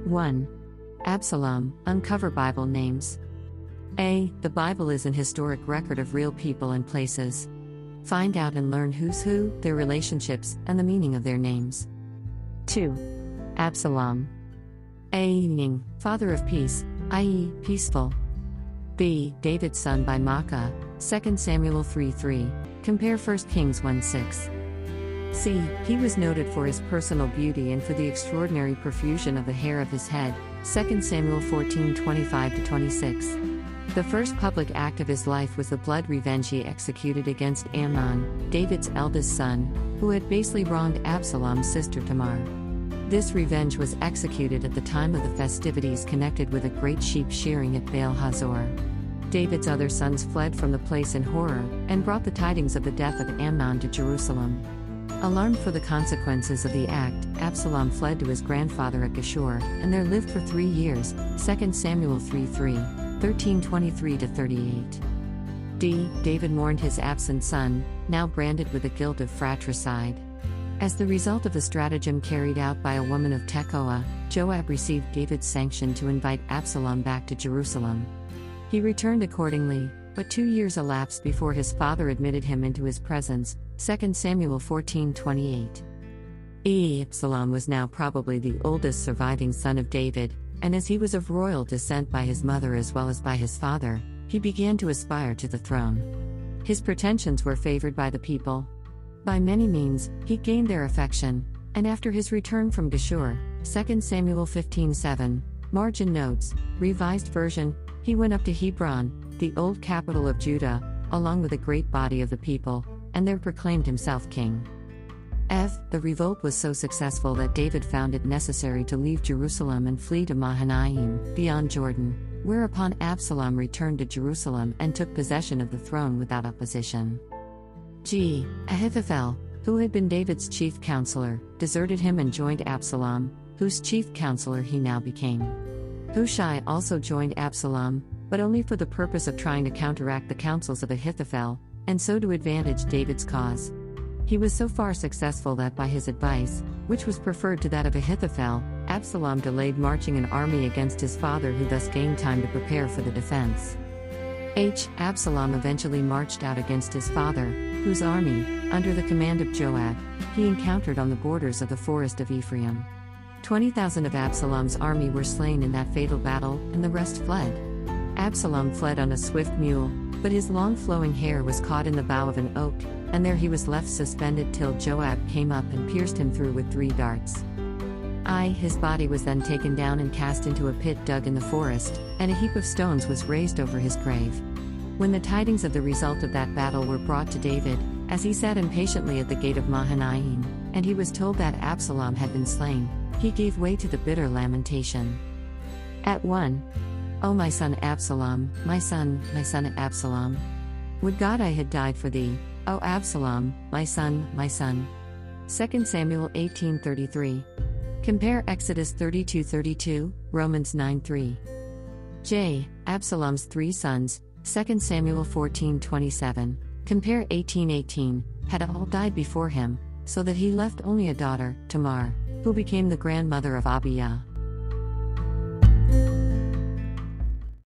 1. Absalom, uncover Bible names. A. The Bible is an historic record of real people and places. Find out and learn who's who, their relationships, and the meaning of their names. 2. Absalom. A. Meaning, father of peace, i.e., peaceful. B. David's son by Maacah, 2 Samuel 3:3. Compare 1 Kings 1:6. C. He was noted for his personal beauty and for the extraordinary profusion of the hair of his head, 2 Samuel 14:25-26. The first public act of his life was the blood revenge he executed against Amnon, David's eldest son, who had basely wronged Absalom's sister Tamar. This revenge was executed at the time of the festivities connected with a great sheep shearing at Baal Hazor. David's other sons fled from the place in horror, and brought the tidings of the death of Amnon to Jerusalem. Alarmed for the consequences of the act, Absalom fled to his grandfather at Geshur, and there lived for 3 years, 2 Samuel 3:3, 13:23-38. D. David mourned his absent son, now branded with the guilt of fratricide. As the result of the stratagem carried out by a woman of Tekoa, Joab received David's sanction to invite Absalom back to Jerusalem. He returned accordingly, but 2 years elapsed before his father admitted him into his presence, 2 Samuel 14:28. Absalom was now probably the oldest surviving son of David, and as he was of royal descent by his mother as well as by his father, he began to aspire to the throne. His pretensions were favored by the people. By many means, he gained their affection, and after his return from Geshur, 2 Samuel 15:7, margin notes, Revised Version, he went up to Hebron, the old capital of Judah, along with a great body of the people, and there proclaimed himself king. The revolt was so successful that David found it necessary to leave Jerusalem and flee to Mahanaim, beyond Jordan, whereupon Absalom returned to Jerusalem and took possession of the throne without opposition. G. Ahithophel, who had been David's chief counselor, deserted him and joined Absalom, whose chief counselor he now became. Hushai also joined Absalom, but only for the purpose of trying to counteract the counsels of Ahithophel, and so to advantage David's cause. He was so far successful that by his advice, which was preferred to that of Ahithophel, Absalom delayed marching an army against his father, who thus gained time to prepare for the defense. Absalom eventually marched out against his father, whose army, under the command of Joab, he encountered on the borders of the forest of Ephraim. 20,000 of Absalom's army were slain in that fatal battle, and the rest fled. Absalom fled on a swift mule, but his long flowing hair was caught in the bough of an oak, and there he was left suspended till Joab came up and pierced him through with 3 darts. His body was then taken down and cast into a pit dug in the forest, and a heap of stones was raised over his grave. When the tidings of the result of that battle were brought to David, as he sat impatiently at the gate of Mahanaim, and he was told that Absalom had been slain, he gave way to the bitter lamentation. At 1. O my son Absalom, my son Absalom. Would God I had died for thee, O Absalom, my son, my son. 2 Samuel 18:33. Compare Exodus 32:32, Romans 9:3. J. Absalom's 3 sons, 2 Samuel 14:27. Compare 18:18, had all died before him, so that he left only a daughter, Tamar, who became the grandmother of Abiah.